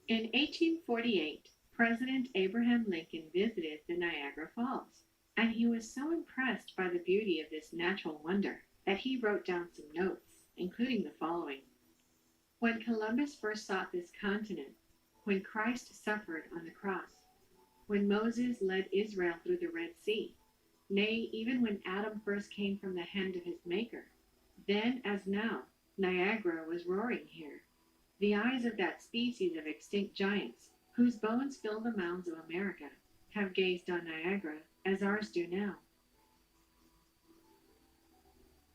In 1848, President Abraham Lincoln visited the Niagara Falls, and he was so impressed by the beauty of this natural wonder that he wrote down some notes, including the following. When Columbus first sought this continent, when Christ suffered on the cross, when Moses led Israel through the Red Sea, nay, even when Adam first came from the hand of his Maker, then as now, Niagara was roaring here. The eyes of that species of extinct giants, whose bones fill the mounds of America, have gazed on Niagara as ours do now.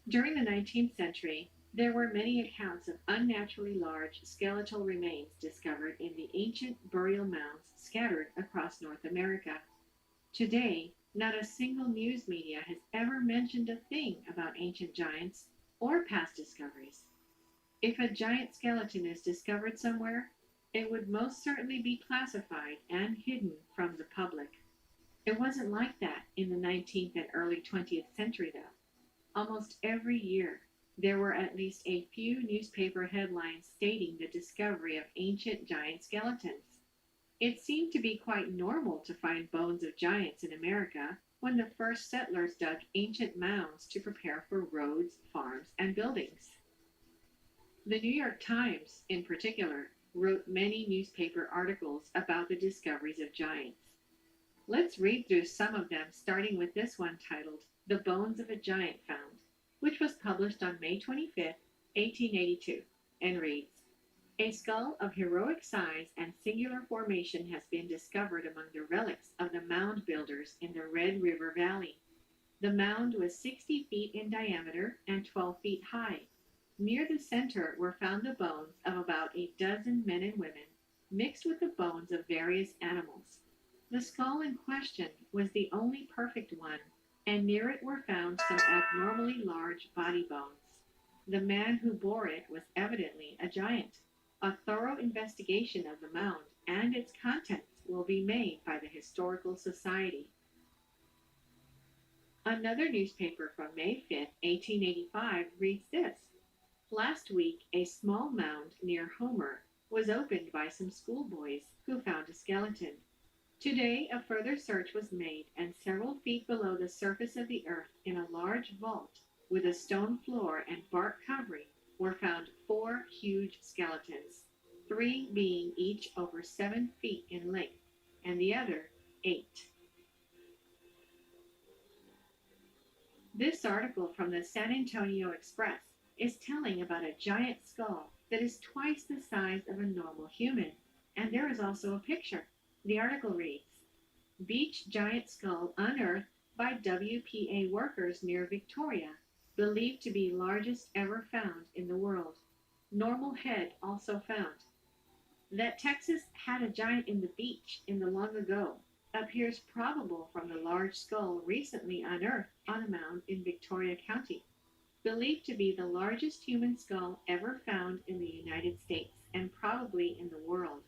During the 19th century, there were many accounts of unnaturally large skeletal remains discovered in the ancient burial mounds scattered across North America. Today, not a single news media has ever mentioned a thing about ancient giants or past discoveries. If a giant skeleton is discovered somewhere, it would most certainly be classified and hidden from the public. It wasn't like that in the 19th and early 20th century, though. Almost every year, there were at least a few newspaper headlines stating the discovery of ancient giant skeletons. It seemed to be quite normal to find bones of giants in America when the first settlers dug ancient mounds to prepare for roads, farms, and buildings. The New York Times, in particular, wrote many newspaper articles about the discoveries of giants. Let's read through some of them, starting with this one titled The Bones of a Giant Found, which was published on May 25, 1882, and reads, A skull of heroic size and singular formation has been discovered among the relics of the mound builders in the Red River Valley. The mound was 60 feet in diameter and 12 feet high. Near the center were found the bones of about a dozen men and women, mixed with the bones of various animals. The skull in question was the only perfect one, and near it were found some abnormally large body bones. The man who bore it was evidently a giant. A thorough investigation of the mound and its contents will be made by the Historical Society. Another newspaper from May 5, 1885 reads this. Last week, a small mound near Homer was opened by some schoolboys who found a skeleton. Today, a further search was made, and several feet below the surface of the earth, in a large vault with a stone floor and bark covering, were found 4 huge skeletons, 3 being each over 7 feet in length, and the other 8. This article from the San Antonio Express is telling about a giant skull that is twice the size of a normal human, and there is also a picture. The article reads, Beach giant skull unearthed by WPA workers near Victoria, believed to be largest ever found in the world. Normal head also found. That Texas had a giant in the beach in the long ago appears probable from the large skull recently unearthed on a mound in Victoria County, believed to be the largest human skull ever found in the United States and probably in the world.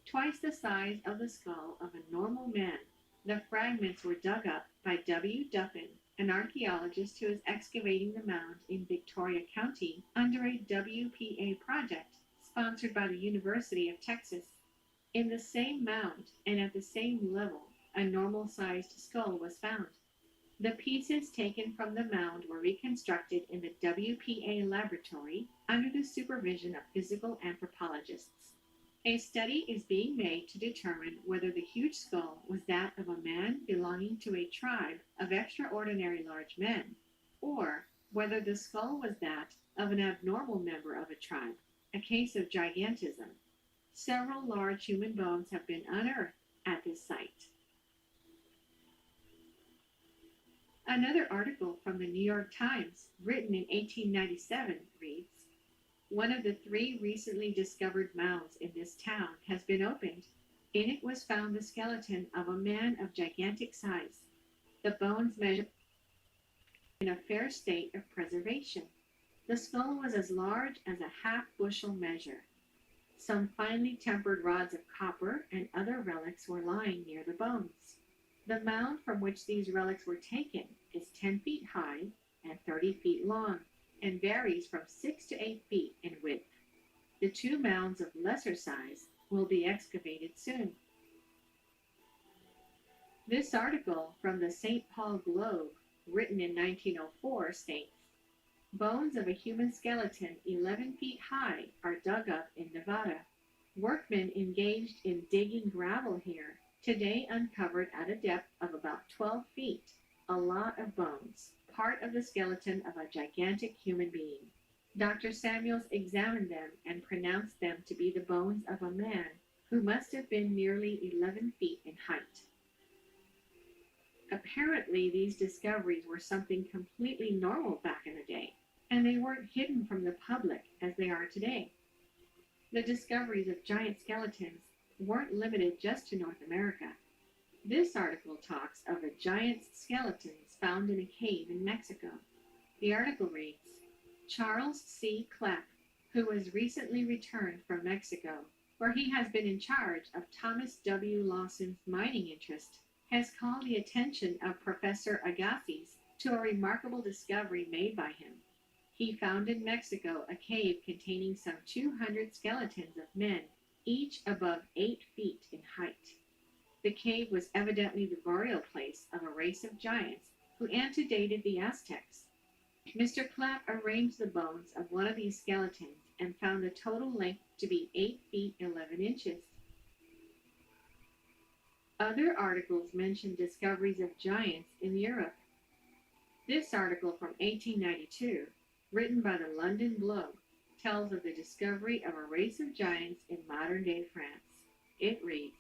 Twice the size of the skull of a normal man, the fragments were dug up by W. Duffin, an archaeologist who is excavating the mound in Victoria County under a WPA project sponsored by the University of Texas. In the same mound and at the same level, a normal-sized skull was found. The pieces taken from the mound were reconstructed in the WPA laboratory under the supervision of physical anthropologists. A study is being made to determine whether the huge skull was that of a man belonging to a tribe of extraordinary large men, or whether the skull was that of an abnormal member of a tribe, a case of gigantism. Several large human bones have been unearthed at this site. Another article from the New York Times, written in 1897, reads, One of the 3 recently discovered mounds in this town has been opened. In it was found the skeleton of a man of gigantic size. The bones measured in a fair state of preservation. The skull was as large as a half-bushel measure. Some finely tempered rods of copper and other relics were lying near the bones. The mound from which these relics were taken is 10 feet high and 30 feet long, and varies from 6 to 8 feet in width. The 2 mounds of lesser size will be excavated soon. This article from the St. Paul Globe, written in 1904, states, bones of a human skeleton 11 feet high are dug up in Nevada. Workmen engaged in digging gravel here today uncovered at a depth of about 12 feet a lot of bones, part of the skeleton of a gigantic human being. Dr. Samuels examined them and pronounced them to be the bones of a man who must have been nearly 11 feet in height. Apparently, these discoveries were something completely normal back in the day, and they weren't hidden from the public as they are today. The discoveries of giant skeletons weren't limited just to North America. This article talks of a giant's skeletons found in a cave in Mexico. The article reads, Charles C. Clapp, who was recently returned from Mexico, where he has been in charge of Thomas W. Lawson's mining interest, has called the attention of Professor Agassiz to a remarkable discovery made by him. He found in Mexico a cave containing some 200 skeletons of men, each above 8 feet in height. The cave was evidently the burial place of a race of giants who antedated the Aztecs. Mr. Clapp arranged the bones of one of these skeletons and found the total length to be 8 feet 11 inches. Other articles mention discoveries of giants in Europe. This article from 1892, written by the London Globe, tells of the discovery of a race of giants in modern-day France. It reads,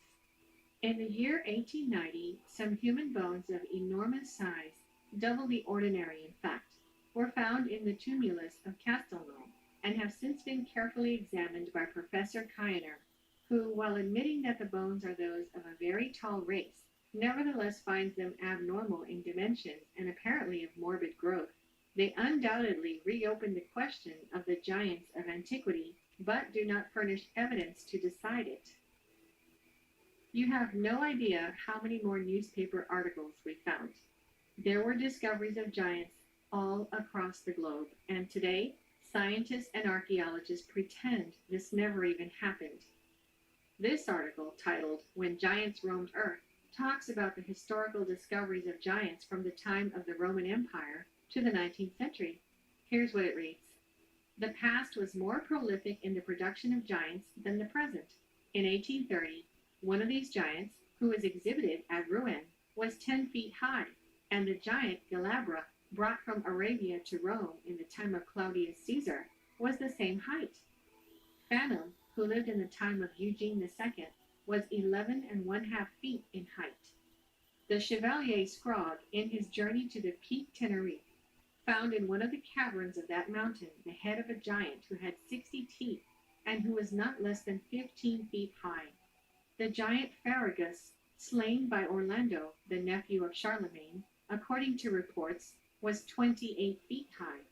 in the year 1890, some human bones of enormous size, double the ordinary in fact, were found in the tumulus of Castelnau and have since been carefully examined by Professor Kiener, who, while admitting that the bones are those of a very tall race, nevertheless finds them abnormal in dimensions and apparently of morbid growth. They undoubtedly reopen the question of the giants of antiquity, but do not furnish evidence to decide it. You have no idea how many more newspaper articles we found. There were discoveries of giants all across the globe, and today, scientists and archaeologists pretend this never even happened. This article, titled When Giants Roamed Earth, talks about the historical discoveries of giants from the time of the Roman Empire to the 19th century. Here's what it reads. The past was more prolific in the production of giants than the present. In 1830, one of these giants, who was exhibited at Rouen, was 10 feet high, and the giant Galabra, brought from Arabia to Rome in the time of Claudius Caesar, was the same height. Phanon, who lived in the time of Eugene II, was 11½ feet in height. The Chevalier Scrogg, in his journey to the Peak Tenerife, found in one of the caverns of that mountain the head of a giant who had 60 teeth and who was not less than 15 feet high. The giant Ferragus, slain by Orlando, the nephew of Charlemagne, according to reports, was 28 feet high.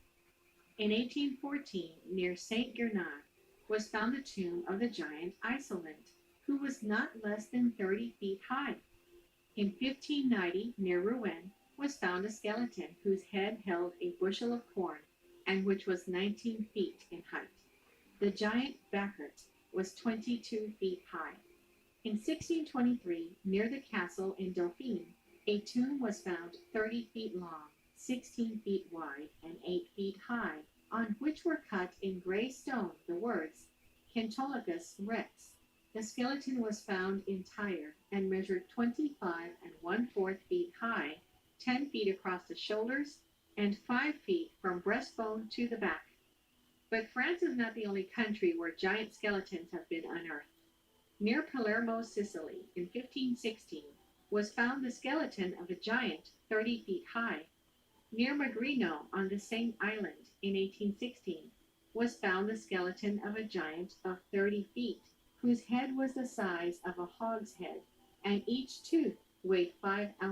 In 1814, near Saint Gernard, was found the tomb of the giant Isolent, who was not less than 30 feet high. In 1590, near Rouen, was found a skeleton whose head held a bushel of corn, and which was 19 feet in height. The giant Bacchart was 22 feet high. In 1623, near the castle in Dauphine, a tomb was found 30 feet long, 16 feet wide, and 8 feet high, on which were cut in gray stone the words, Cantholicus Rex. The skeleton was found entire and measured 25¼ feet high, 10 feet across the shoulders, and 5 feet from breastbone to the back. But France is not the only country where giant skeletons have been unearthed. Near Palermo, Sicily, in 1516, was found the skeleton of a giant 30 feet high. Near Magrino, on the same island, in 1816, was found the skeleton of a giant of 30 feet, whose head was the size of a hogshead, and each tooth weighed 5 ounces.